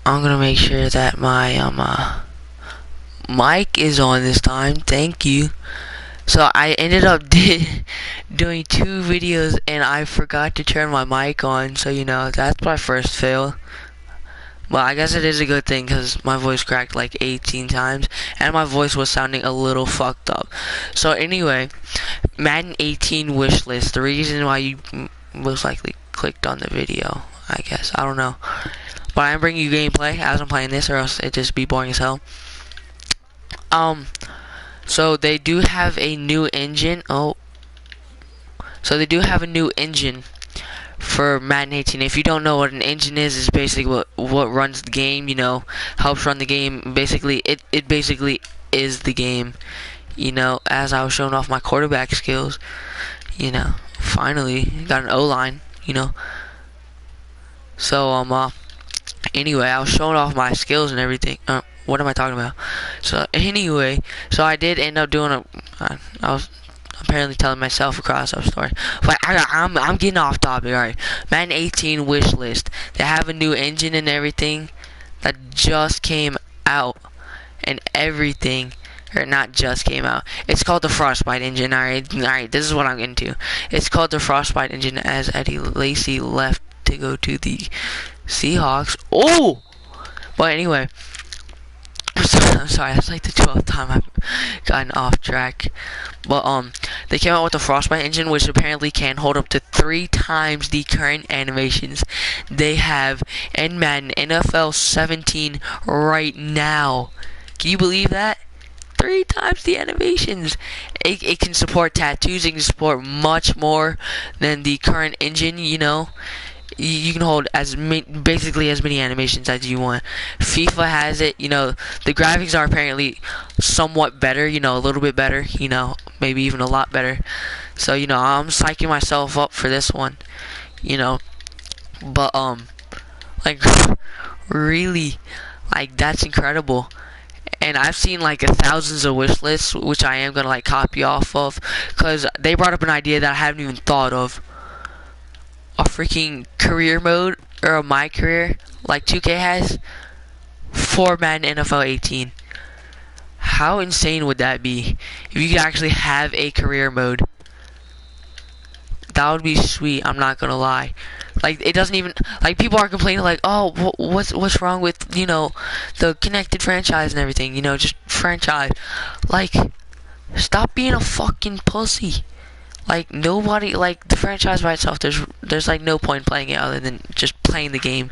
I'm gonna make sure that my mic is on this time. Thank you. So I ended up doing 2 videos and I forgot to turn my mic on. So that's my first fail. Well, I guess it is a good thing because my voice cracked like 18 times and my voice was sounding a little fucked up. So anyway, Madden 18 wish list. The reason why you most likely clicked on the video, I guess. I don't know. But I'm bringing you gameplay as I'm playing this, or else it'd just be boring as hell. So they do have a new engine. So they do have a new engine for Madden 18. If you don't know what an engine is, it's basically what runs the game. Helps run the game. Basically, it basically is the game. As I was showing off my quarterback skills. Finally got an O-line. So anyway, I was showing off my skills and everything. What am I talking about? So anyway, I did end up doing I was apparently telling myself a crossover story, but I'm getting off topic. All right, Madden 18 wish list. They have a new engine and everything that just came out, and everything. Or not just came out. It's called the Frostbite engine. Alright, this is what I'm getting to. It's called the Frostbite engine as Eddie Lacy left to go to the Seahawks. Oh! But anyway, I'm sorry, that's like the 12th time I've gotten off track. But they came out with the Frostbite engine, which apparently can hold up to 3 times the current animations they have in Madden NFL 17 right now. Can you believe that? 3 times the animations. It can support tattoos. It can support much more than the current engine. You can hold basically as many animations as you want. FIFA has it. The graphics are apparently somewhat better. A little bit better. Maybe even a lot better. So I'm psyching myself up for this one. But like really, like that's incredible. And I've seen like thousands of wish lists, which I am gonna like copy off of, cause they brought up an idea that I haven't even thought of. A freaking career mode or a my career like 2K has for Madden NFL 18. How insane would that be if you could actually have a career mode? That would be sweet. I'm not gonna lie. Like it doesn't even like people are complaining like, oh, what's wrong with the connected franchise and everything? Just franchise. Like, stop being a fucking pussy. Like nobody like the franchise by itself. There's like no point in playing it other than just playing the game.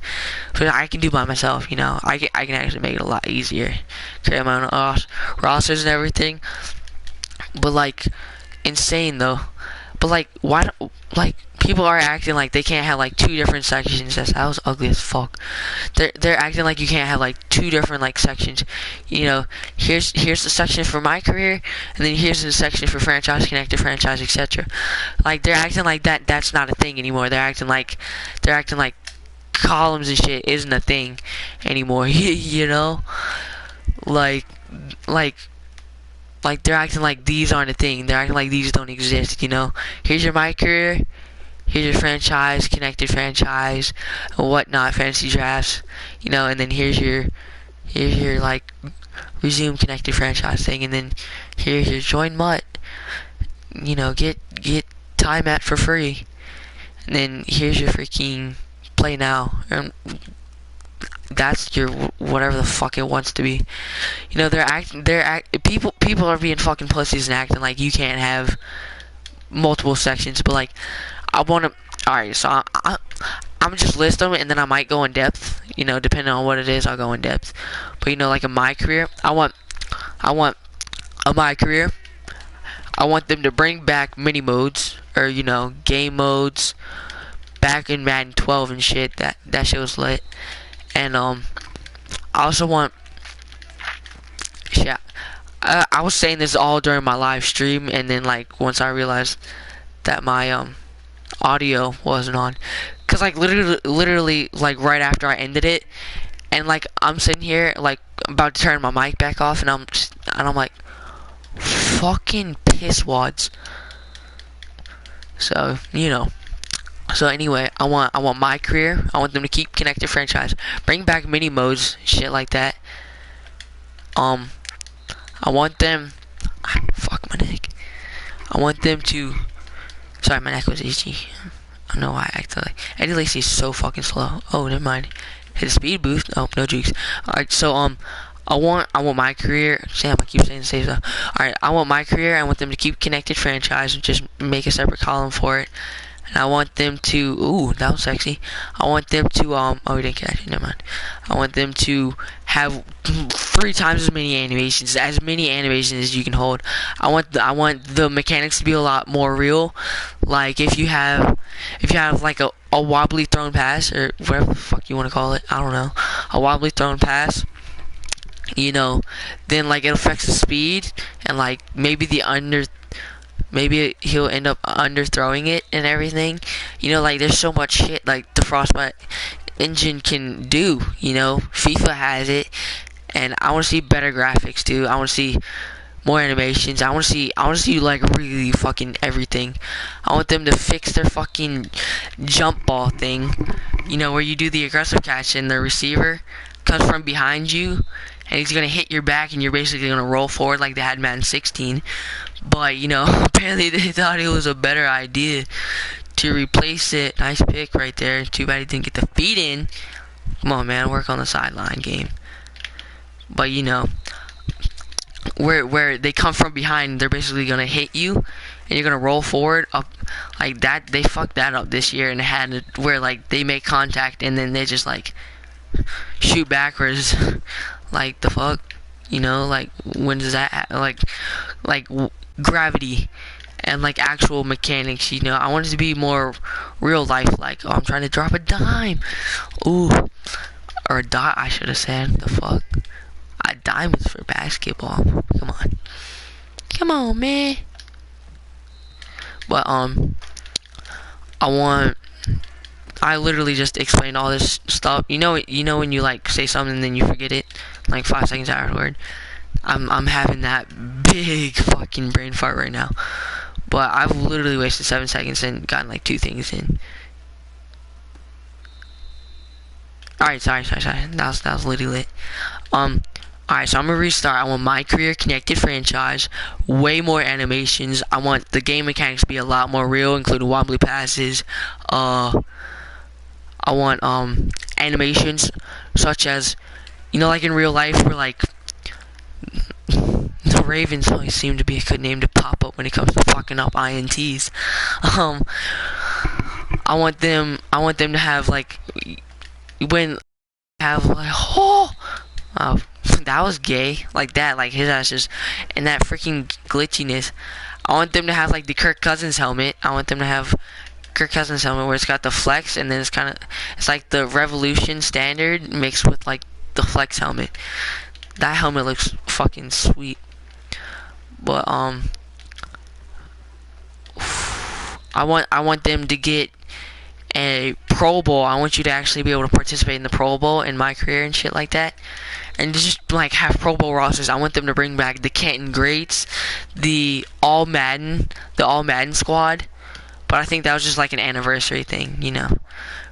But I can do by myself. I can actually make it a lot easier. Create my own rosters and everything. But like insane though. But like why like people are acting like they can't have like 2 different sections. That was ugly as fuck. They're acting like you can't have like 2 different like sections. Here's the section for my career, and then here's the section for franchise, connected franchise, etc. Like they're acting like that's not a thing anymore. They're acting like columns and shit isn't a thing anymore. Like they're acting like these aren't a thing. They're acting like these don't exist. Here's your my career. Here's your franchise, connected franchise, and whatnot, fantasy drafts, and then here's your like resume connected franchise thing, and then here's your join mutt, get time at for free, and then here's your freaking play now, and that's your whatever the fuck it wants to be. People are being fucking pussies and acting like you can't have multiple sections, but like I want to. Alright, so I'm just list them and then I might go in depth. Depending on what it is, I'll go in depth. But like a my career, I want a my career. I want them to bring back mini modes or game modes back in Madden 12 and shit. That shit was lit. And I also want. Yeah, I was saying this all during my live stream, and then like once I realized that my audio wasn't on, cause like literally like right after I ended it, and like I'm sitting here like about to turn my mic back off, and I'm like fucking pisswads. So So anyway, I want my career. I want them to keep connected franchise, bring back mini modes, shit like that. I want them. Fuck my neck. I want them to. Sorry, my neck was itchy. I don't know why I acted like Eddie Lacy is so fucking slow. Oh, never mind. Hit a speed boost. Oh, no jukes. Alright, so I want my career. Damn, I keep saying the same stuff. Alright, I want my career. I want them to keep connected franchise. Just make a separate column for it. And I want them to. Ooh, that was sexy. I want them to. Oh, we didn't catch it. Never mind. I want them to have 3 times as many animations as you can hold. I want the mechanics to be a lot more real. Like if you have like a wobbly thrown pass, or whatever the fuck you want to call it, I don't know, a wobbly thrown pass, you know, then like it affects the speed, and like maybe he'll end up underthrowing it and everything. You know, like there's so much shit like the Frostbite engine can do. You know, FIFA has it, and I want to see better graphics too. I want to see more animations. I want to see like really fucking everything. I want them to fix their fucking jump ball thing. You know, where you do the aggressive catch and the receiver comes from behind you, and he's gonna hit your back, and you're basically gonna roll forward like they had Madden 16. But you know, apparently they thought it was a better idea to replace it. Nice pick right there. Too bad he didn't get the feet in. Come on, man, work on the sideline game. But you know, where they come from behind, they're basically gonna hit you, and you're gonna roll forward up like that. They fucked that up this year, and had it where like they make contact and then they just like shoot backwards. Like the fuck, you know? Like when does that happen? Like gravity and like actual mechanics, you know? I want it to be more real life. Like, oh, I'm trying to drop a dime, ooh, or a dot. I should have said. The fuck, a dime is for basketball. Come on, man. But I literally just explained all this stuff. You know when you like say something and then you forget it, like 5 seconds afterward. I'm having that big fucking brain fart right now. But I've literally wasted 7 seconds and gotten like 2 things in. Alright, sorry. That was literally lit. Alright, so I'm gonna restart. I want my career connected franchise, way more animations. I want the game mechanics to be a lot more real, including wobbly passes. I want animations such as, you know, like in real life, where like the Ravens always seem to be a good name to pop up when it comes to fucking up INTs. I want them to have like when have like that was gay, like that, like his ass just, and that freaking glitchiness. I want them to have like the Kirk Cousins helmet. I want them to have Kirk Cousins helmet where it's got the flex, and then it's like the Revolution standard mixed with like the flex helmet. That helmet looks fucking sweet. But I want them to get a Pro Bowl. I want you to actually be able to participate in the Pro Bowl in my career and shit like that. And just like have Pro Bowl rosters. I want them to bring back the Canton Greats, the All Madden squad. But I think that was just like an anniversary thing, you know,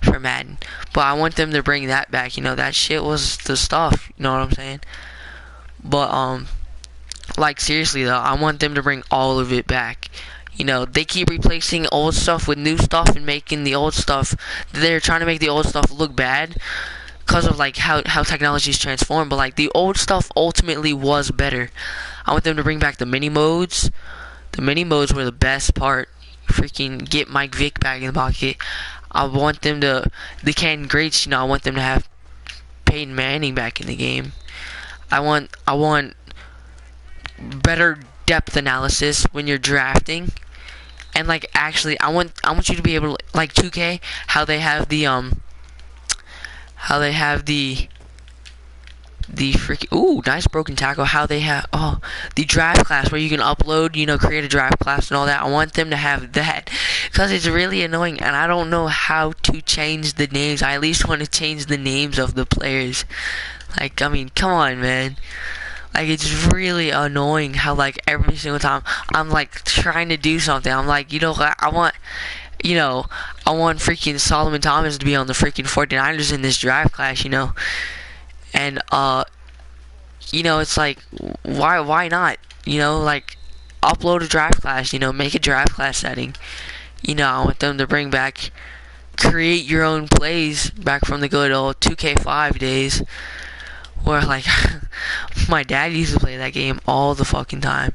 for Madden. But I want them to bring that back, you know, that shit was the stuff, you know what I'm saying? But like seriously though, I want them to bring all of it back. You know, they keep replacing old stuff with new stuff and making the old stuff, they're trying to make the old stuff look bad because of like how technology's transformed, but like the old stuff ultimately was better. I want them to bring back the mini modes. The mini modes were the best part. Freaking get Mike Vick back in the pocket. I want them to, the Canton Greats, you know, I want them to have Peyton Manning back in the game. I want better depth analysis when you're drafting. And like actually I want you to be able to, like 2K, how they have the freaking, ooh, nice broken tackle. How they have the draft class where you can upload, you know, create a draft class and all that. I want them to have that because it's really annoying, and I don't know how to change the names. I at least want to change the names of the players. Like, I mean, come on, man. Like, it's really annoying how like every single time I'm like trying to do something, I'm like, you know, I I want freaking Solomon Thomas to be on the freaking 49ers in this draft class, you know. And you know, it's like, why not? You know, like, upload a draft class, you know, make a draft class setting. You know, I want them to bring back create your own plays back from the good old 2K5 days, where like my dad used to play that game all the fucking time.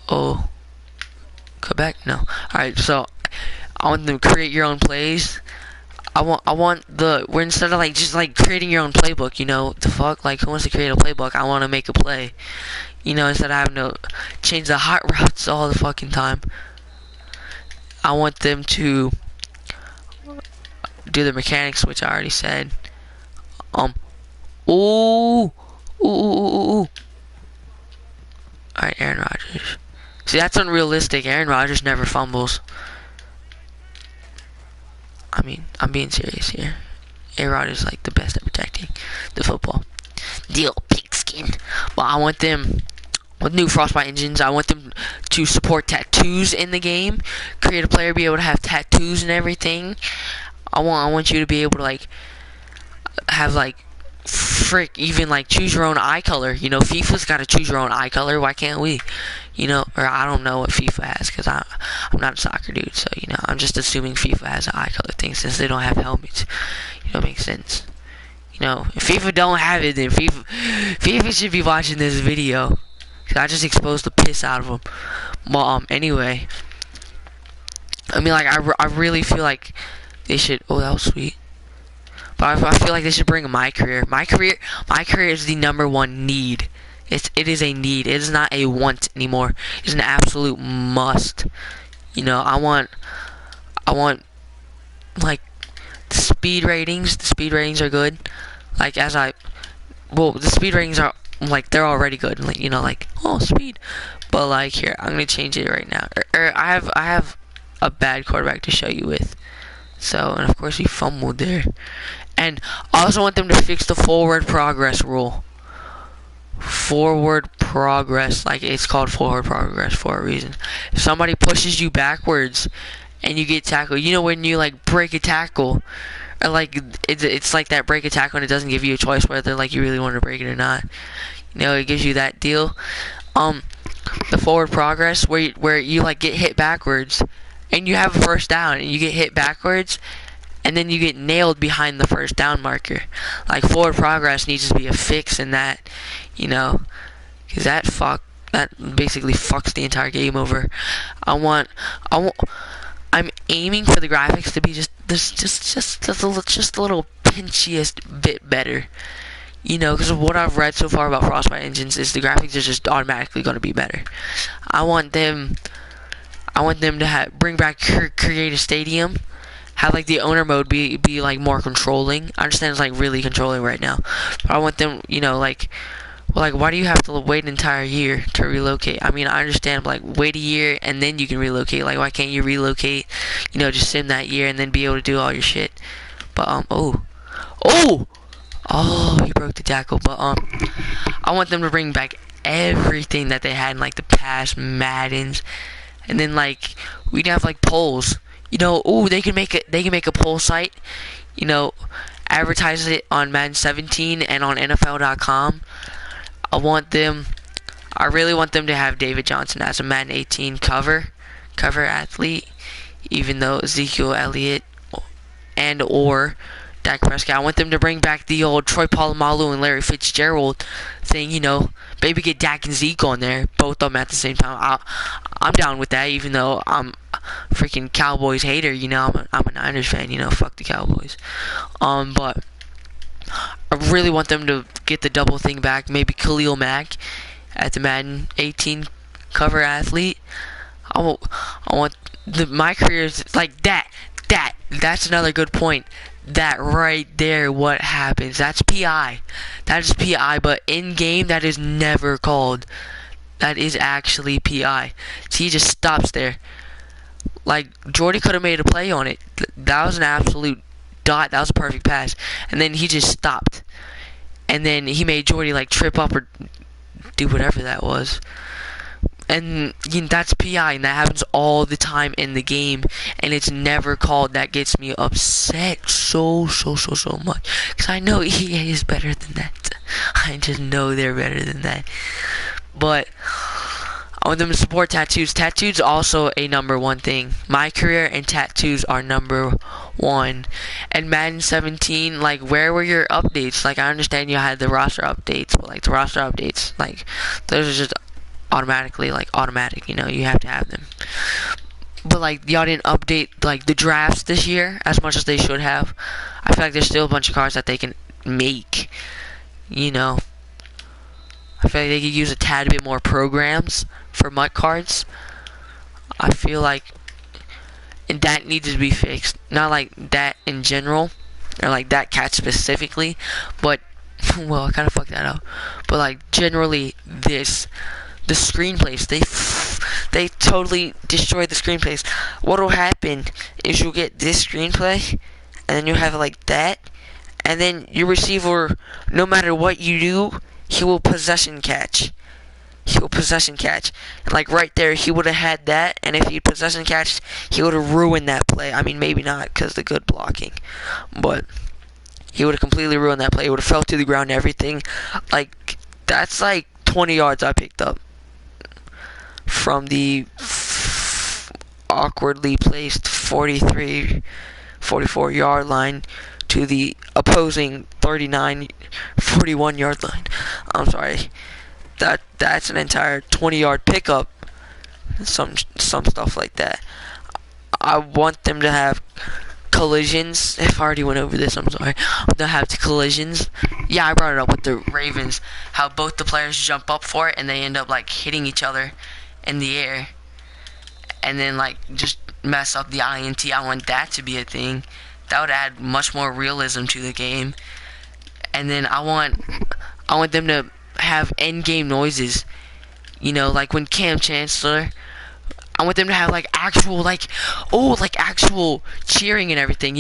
Oh, Quebec? No. Alright, so I want them to create your own plays. I want the where instead of like just like creating your own playbook, you know, the fuck, like, who wants to create a playbook? I want to make a play, you know, instead of having to change the hot routes all the fucking time. I want them to do the mechanics, which I already said. Ooh. Alright, Aaron Rodgers. See, that's unrealistic. Aaron Rodgers never fumbles. I mean, I'm being serious here. Aaron Rodgers is like the best at protecting the football. Deal, pigskin. But I want them with new Frostbite engines. I want them to support tattoos in the game. Create a player be able to have tattoos and everything. I want you to be able to like have like even like choose your own eye color. You know, FIFA's got to choose your own eye color. Why can't we? You know, or I don't know what FIFA has because I'm not a soccer dude. So, you know, I'm just assuming FIFA has an eye color thing since they don't have helmets. You know, it makes sense. You know, if FIFA don't have it, then FIFA should be watching this video. Cause I just exposed the piss out of them. Well, anyway, I mean, like, I really feel like they should. Oh, that was sweet. But I feel like they should bring my career. My career is the #1 need. It is a need. It is not a want anymore. It's an absolute must. You know, I want like speed ratings. The speed ratings are good. Like the speed ratings are like they're already good. Like, you know, like, oh, speed. But like, here, I'm gonna change it right now. I have a bad quarterback to show you with. So, and of course he fumbled there. And I also want them to fix the forward progress rule. Forward progress, like, it's called forward progress for a reason. If somebody pushes you backwards and you get tackled, you know, when you like break a tackle, or like it's like that break a tackle and it doesn't give you a choice whether like you really want to break it or not. You know, it gives you that deal. The forward progress where you like get hit backwards and you have a first down and you get hit backwards and then you get nailed behind the first down marker. Like, forward progress needs to be a fix in that, you know, because that basically fucks the entire game over. I'm aiming for the graphics to be just a little pinchiest bit better. You know, because of what I've read so far about Frostbite engines is the graphics are just automatically going to be better. I want them to bring back Create a Stadium. Have like the owner mode be like more controlling. I understand it's like really controlling right now, but I want them, you know, like, well, like, why do you have to wait an entire year to relocate? I mean, I understand, but like, wait a year and then you can relocate. Like, why can't you relocate? You know, just sim that year and then be able to do all your shit. But he broke the tackle. But I want them to bring back everything that they had in like the past Maddens, and then like we'd have like polls. You know, they can make a poll site, you know, advertise it on Madden 17 and on NFL.com. I really want them to have David Johnson as a Madden 18 cover athlete, even though Ezekiel Elliott or Dak Prescott. I want them to bring back the old Troy Polamalu and Larry Fitzgerald thing, you know. Maybe get Dak and Zeke on there, both of them at the same time. I'm down with that, even though I'm a freaking Cowboys hater, you know. I'm a Niners fan, you know. Fuck the Cowboys. But I really want them to get the double thing back. Maybe Khalil Mack at the Madden 18 cover athlete. I want my career is like that. That's another good point. That right there, what happens? That's PI. That is PI, but in game, that is never called. That is actually PI. See, he just stops there. Like, Jordy could have made a play on it. That was an absolute dot. That was a perfect pass. And then he just stopped. And then he made Jordy, like, trip up or do whatever that was. and that's PI, and that happens all the time in the game, and it's never called. That gets me upset so much, because I know EA is better than that. I just know they're better than that. But I want them to support tattoos. Tattoos also a #1 thing. My career and tattoos are #1. And Madden 17, like, where were your updates? Like, I understand you had the roster updates, but like the roster updates, like, those are just automatically, like, automatic, you have to have them. But like, y'all didn't update like the drafts this year as much as they should have. I feel like there's still a bunch of cards that they can make. I feel like they could use a tad bit more programs for MUT cards. I feel like, and that needs to be fixed. Not like that in general, or like that cat specifically, but well, I kind of fucked that up. But like generally, the screenplays, they totally destroy the screenplays. What'll happen is you'll get this screenplay, and then you'll have like that, and then your receiver, no matter what you do, he will possession catch. And like right there, he would have had that, and if he possession catched, he would have ruined that play. I mean, maybe not, because the good blocking, but he would have completely ruined that play. He would have fell to the ground and everything. Like, that's like 20 yards I picked up from the awkwardly placed 44 yard line to the opposing 41 yard line. I'm sorry. That's an entire 20-yard pickup. Some stuff like that. I want them to have collisions. If I already went over this, I'm sorry. They'll have collisions. Yeah, I brought it up with the Ravens. How both the players jump up for it and they end up like hitting each other in the air, and then like just mess up the INT. I want that to be a thing. That would add much more realism to the game. And then I want them to have end game noises. Like when Cam Chancellor, I want them to have like actual actual cheering and everything.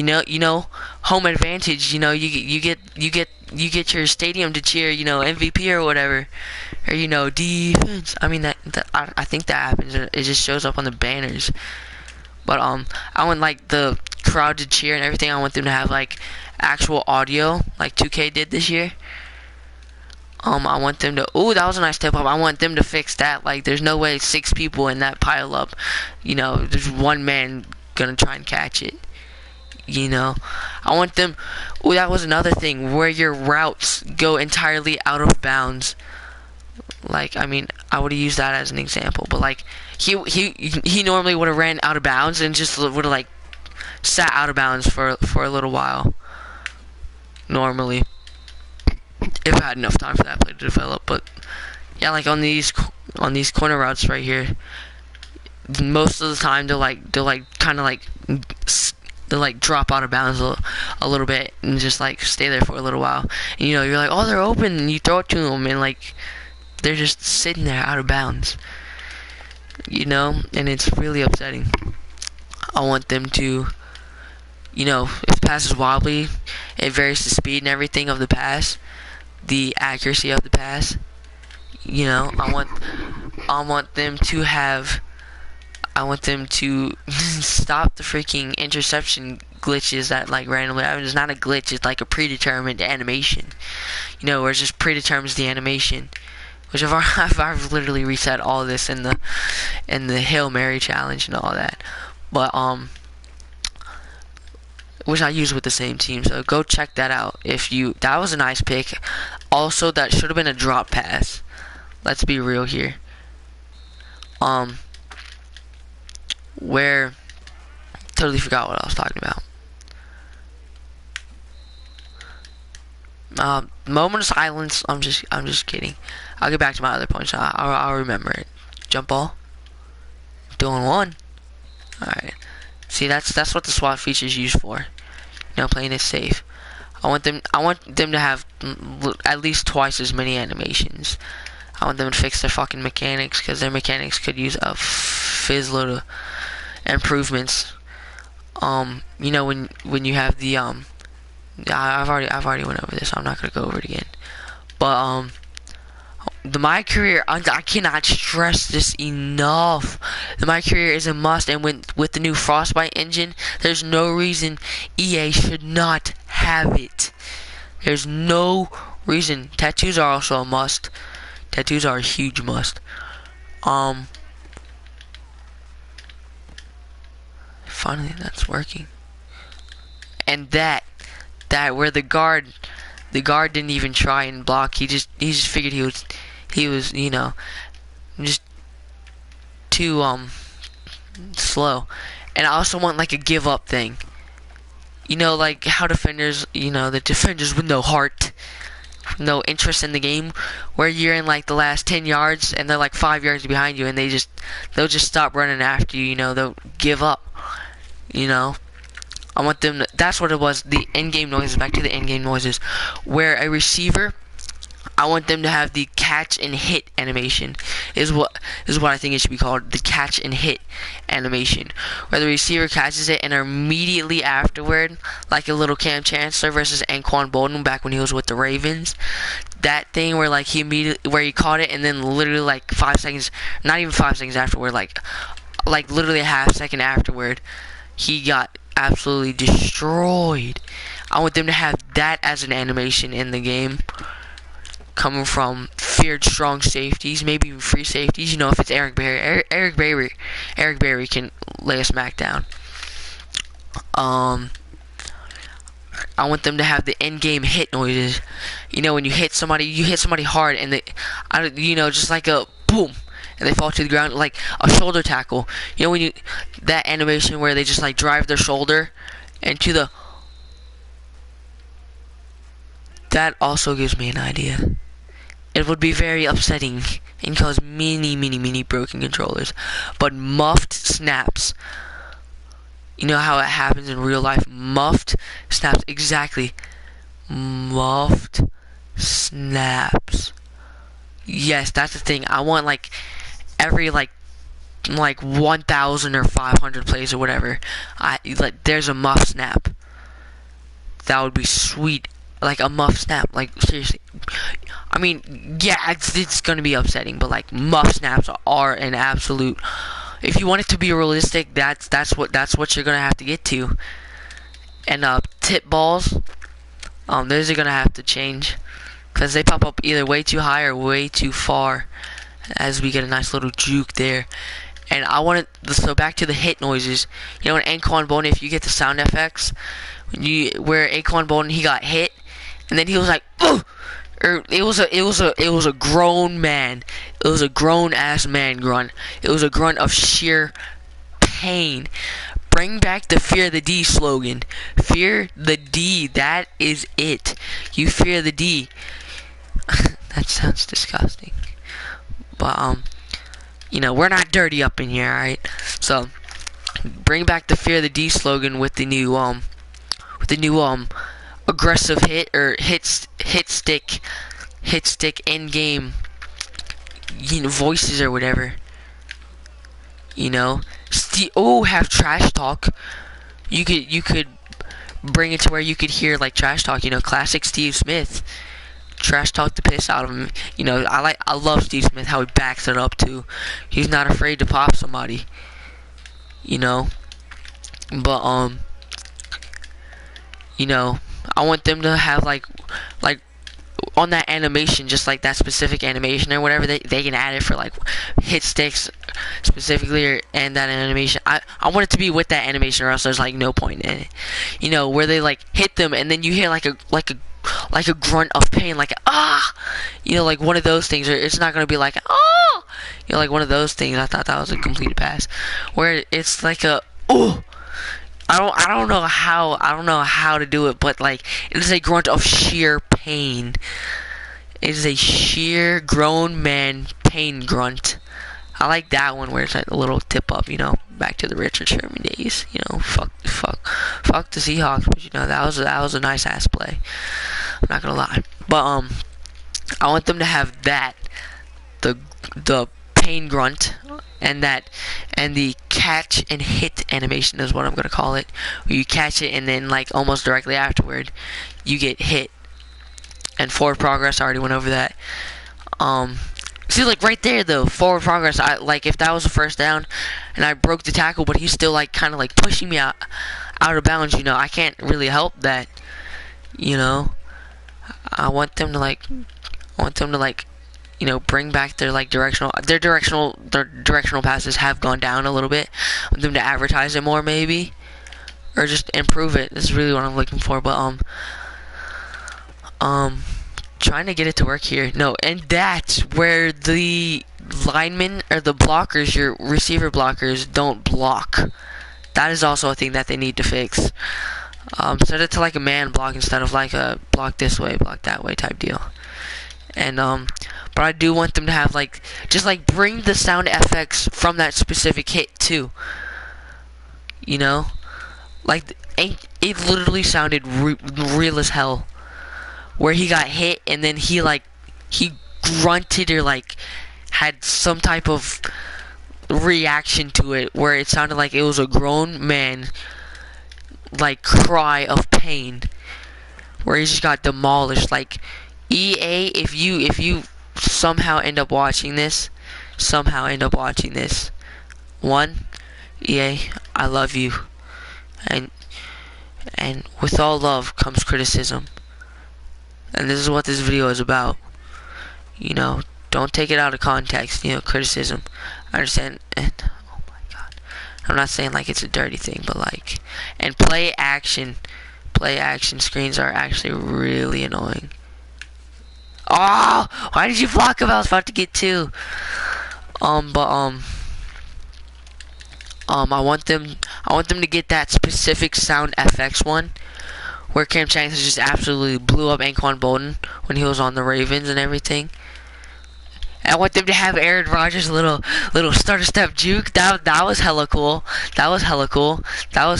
Home advantage. You get your stadium to cheer. MVP or whatever, or defense. I mean I think that happens. It just shows up on the banners. But I want like the crowd to cheer and everything. I want them to have like actual audio, like 2K did this year. I want them to. Ooh, that was a nice step up. I want them to fix that. Like, there's no way 6 people in that pile up. There's one man gonna try and catch it. I want them. Ooh, that was another thing where your routes go entirely out of bounds. Like, I mean, I would have used that as an example, but like, he normally would have ran out of bounds and just would have like sat out of bounds for a little while. Normally, if I had enough time for that play to develop. But yeah, like on these corner routes right here, most of the time they'll drop out of bounds a little bit and just like stay there for a little while. And, you're like, oh, they're open, and you throw it to them, and like they're just sitting there out of bounds. And it's really upsetting. I want them to, if the pass is wobbly, it varies the speed and everything of the pass, the accuracy of the pass. I want them to have. I want them to stop the freaking interception glitches that like randomly happen. It's not a glitch. It's like a predetermined animation. Where it just predetermines the animation. Which I've literally reset all of this in the Hail Mary challenge and all that. But which I use with the same team, so go check that out. That was a nice pick. Also, that should have been a drop pass. Let's be real here. Where totally forgot what I was talking about. Moment of silence. I'm just kidding. I'll get back to my other points. I'll remember it. Jump ball. Doing one. All right. See, that's what the SWAT feature is used for. Playing it safe. I want them to have at least twice as many animations. I want them to fix their fucking mechanics, because their mechanics could use a fizzload of improvements. When you have the I've already went over this. I'm not gonna go over it again. But My career, I cannot stress this enough. My career is a must, and with the new Frostbite engine, there's no reason EA should not have it. There's no reason. Tattoos are also a must. Tattoos are a huge must. Finally, that's working. And that where the guard didn't even try and block. He just figured he was just too slow. And I also want like a give up thing. Like how defenders, the defenders with no heart, no interest in the game, where you're in like the last 10 yards and they're like 5 yards behind you, and they'll just stop running after you. They'll give up. I want them to, that's what it was, the in-game noises, back to the in-game noises, where a receiver, I want them to have the catch and hit animation, is what I think it should be called, the catch and hit animation, where the receiver catches it and immediately afterward, like a little Cam Chancellor versus Anquan Bolden back when he was with the Ravens, that thing where like where he caught it and then literally like 5 seconds, not even 5 seconds afterward, like literally a half second afterward, he got absolutely destroyed. I want them to have that as an animation in the game, coming from feared strong safeties, maybe even free safeties. If it's Eric Berry, Eric Berry can lay a smack down. I want them to have the in-game hit noises. When you hit somebody hard, and just like a boom, and they fall to the ground, like a shoulder tackle. When that animation where they just like drive their shoulder into the. That also gives me an idea. It would be very upsetting and cause many broken controllers. But muffed snaps. How it happens in real life? Muffed snaps, exactly. Muffed snaps. Yes, that's the thing. I want like every like 1,000 or 500 plays or whatever, there's a muff snap. That would be sweet. Like a muff snap, like seriously. I mean, yeah, it's gonna be upsetting, but like muff snaps are an absolute. If you want it to be realistic, that's what you're gonna have to get to. And tip balls, those are gonna have to change, because they pop up either way too high or way too far, as we get a nice little juke there. And I want it, so back to the hit noises. In Anquan Bolden, if you get the sound effects, where Anquan Bolden, he got hit, and then he was like, "Ugh!" Or it was a grown man. It was a grown ass man grunt. It was a grunt of sheer pain. Bring back the Fear the D slogan. Fear the D. That is it. You fear the D. That sounds disgusting. But we're not dirty up in here, alright? So bring back the Fear the D slogan with the new aggressive hit or hit stick in game voices or whatever. Have trash talk. You could bring it to where you could hear like trash talk, classic Steve Smith. Trash talk the piss out of him. I love Steve Smith, how he backs it up too. He's not afraid to pop somebody. But I want them to have like on that animation, just like that specific animation or whatever, they can add it for like hit sticks specifically, and that animation. I want it to be with that animation, or else there's like no point in it. Where they like hit them and then you hear like a grunt of pain, like like one of those things, or it's not gonna be like like one of those things. I thought that was a complete pass, where it's like a I don't know how to do it, but like it is a grunt of sheer pain. It is a sheer grown man pain grunt. I like that one where it's like a little tip up, back to the Richard Sherman days. Fuck the Seahawks, but that was a nice ass play. I'm not gonna lie, but I want them to have that, the pain grunt, and the catch and hit animation is what I'm gonna call it. Where you catch it and then like almost directly afterward, you get hit. And forward progress, I already went over that. see, like right there though, forward progress. I like if that was a first down, and I broke the tackle, but he's still like kind of like pushing me out of bounds. You know, I can't really help that. You know, I want them to like, you know, bring back their like directional passes have gone down a little bit. I want them to advertise it more maybe, or just improve it. This is really what I'm looking for. But trying to get it to work here. No, and that's where the linemen or the blockers, your receiver blockers, don't block. That is also a thing that they need to fix. Set it to like a man block instead of like a block this way, block that way type deal. And but I do want them to have like just like bring the sound effects from that specific hit too. You know, like it literally sounded real as hell. Where he got hit and then he grunted or like had some type of reaction to it where it sounded like it was a grown man like cry of pain where he just got demolished. Like EA, if you somehow end up watching this, one, EA, I love you, and with all love comes criticism. And this is what this video is about. You know, don't take it out of context. You know, criticism. I understand. And oh my god, I'm not saying like it's a dirty thing, but like, and play action screens are actually really annoying. Oh, why did you block him? I was about to get two. I want them to get that specific sound FX one. Where Cam Chancellor just absolutely blew up Anquan Bolden when he was on the Ravens and everything. I want them to have Aaron Rodgers' little starter step juke. That was hella cool. That was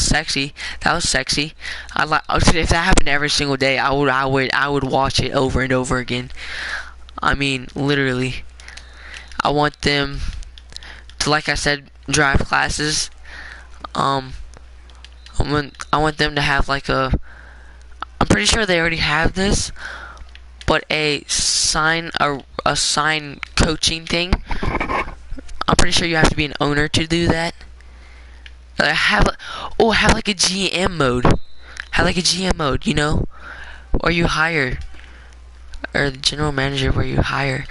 sexy. I like if that happened every single day. I would watch it over and over again. I mean, literally. I want them to, like I said, drive classes. I want them to have like a. I'm pretty sure they already have this, but a sign coaching thing. I'm pretty sure you have to be an owner to do that. Have like a GM mode. Have like a GM mode, you know, or you hire, or the general manager where you hire.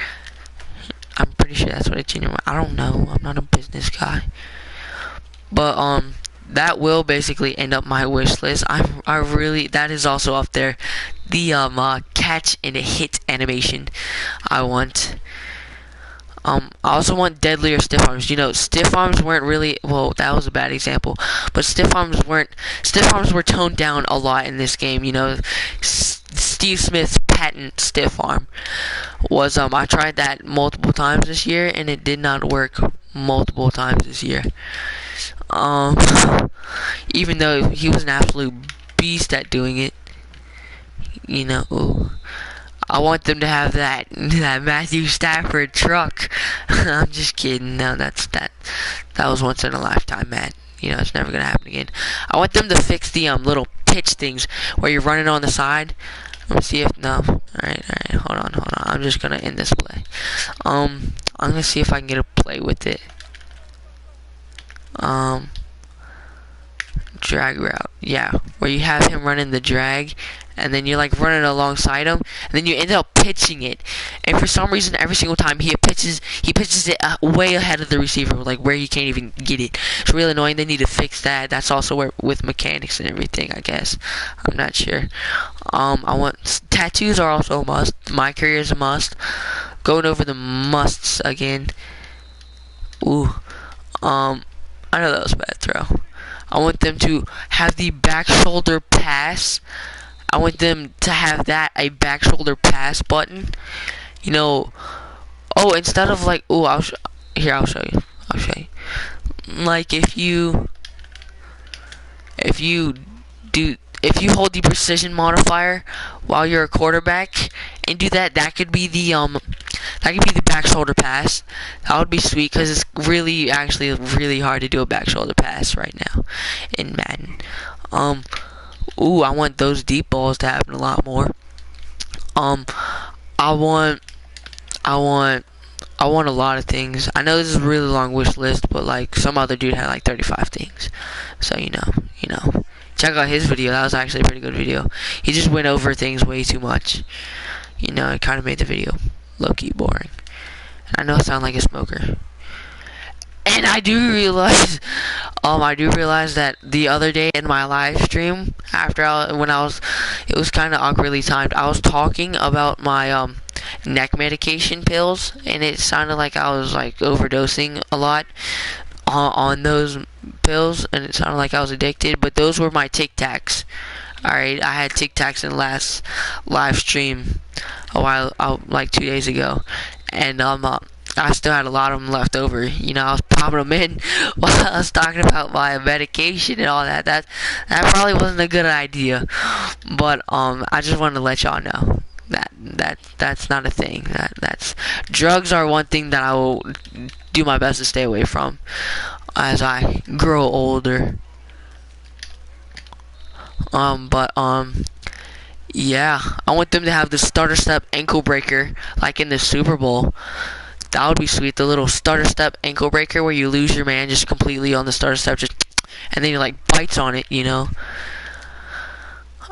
I'm pretty sure that's what a general. I don't know. I'm not a business guy, but that will basically end up my wish list. I really, that is also up there. The catch and a hit animation I want. I also want deadlier stiff arms. You know, stiff arms weren't really, well, that was a bad example, but stiff arms were toned down a lot in this game. You know, Steve Smith's patent stiff arm was, I tried that multiple times this year and it did not work multiple times this year. Even though he was an absolute beast at doing it, you know, I want them to have that Matthew Stafford truck. I'm just kidding. No, that was once in a lifetime, man. You know, it's never gonna happen again. I want them to fix the little pitch things where you're running on the side. Let's see if no. All right. Hold on. I'm just gonna end this play. I'm gonna see if I can get a play with it. Drag route, yeah, where you have him running the drag and then you're like running alongside him and then you end up pitching it, and for some reason every single time he pitches it way ahead of the receiver, like where he can't even get it. It's really annoying. They need to fix that. That's also where with mechanics and everything, I guess. I'm not sure. I want tattoos are also a must. My career is a must. Going over the musts again. I know that was a bad throw. I want them to have the back shoulder pass. I want them to have that, a back shoulder pass button. You know, instead of like, I'll show you. Like if you hold the precision modifier while you're a quarterback and do that, that could be the back shoulder pass. That would be sweet because it's really hard to do a back shoulder pass right now in Madden. I want those deep balls to happen a lot more. I want I want a lot of things. I know this is a really long wish list, but like some other dude had like 35 things. So you know, check out his video. That was actually a pretty good video. He just went over things way too much. You know, it kind of made the video low-key boring. And I know I sound like a smoker. And I do realize that the other day in my live stream, it was kind of awkwardly timed. I was talking about my neck medication pills, and it sounded like I was like overdosing a lot on those pills, and it sounded like I was addicted. But those were my Tic Tacs. All right, I had Tic Tacs in the last live stream like 2 days ago, and I still had a lot of them left over. You know, I was popping them in while I was talking about my medication and all that. That probably wasn't a good idea, but I just wanted to let y'all know that's not a thing. That's drugs are one thing that I will do my best to stay away from as I grow older. Yeah, I want them to have the starter step ankle breaker like in the Super Bowl. That would be sweet. The little starter step ankle breaker where you lose your man just completely on the starter step, and then he like bites on it. You know.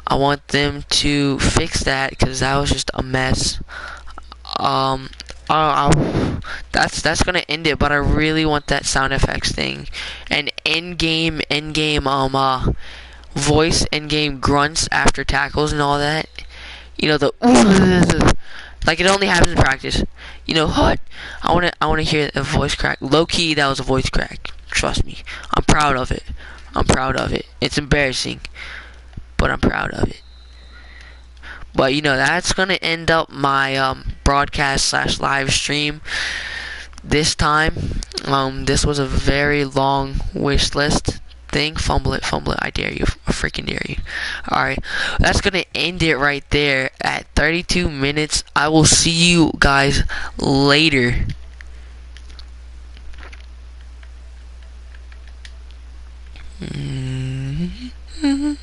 I want them to fix that because that was just a mess. That's gonna end it. But I really want that sound effects thing, and in-game voice in-game grunts after tackles and all that. You know, the like it only happens in practice. You know what? I wanna hear a voice crack. Low key, that was a voice crack. Trust me. I'm proud of it. It's embarrassing, but I'm proud of it. But you know, that's gonna end up my broadcast / live stream this time. This was a very long wish list thing. Fumble it, I dare you. I freaking dare you. Alright, that's gonna end it right there at 32 minutes. I will see you guys later. Mm-hmm.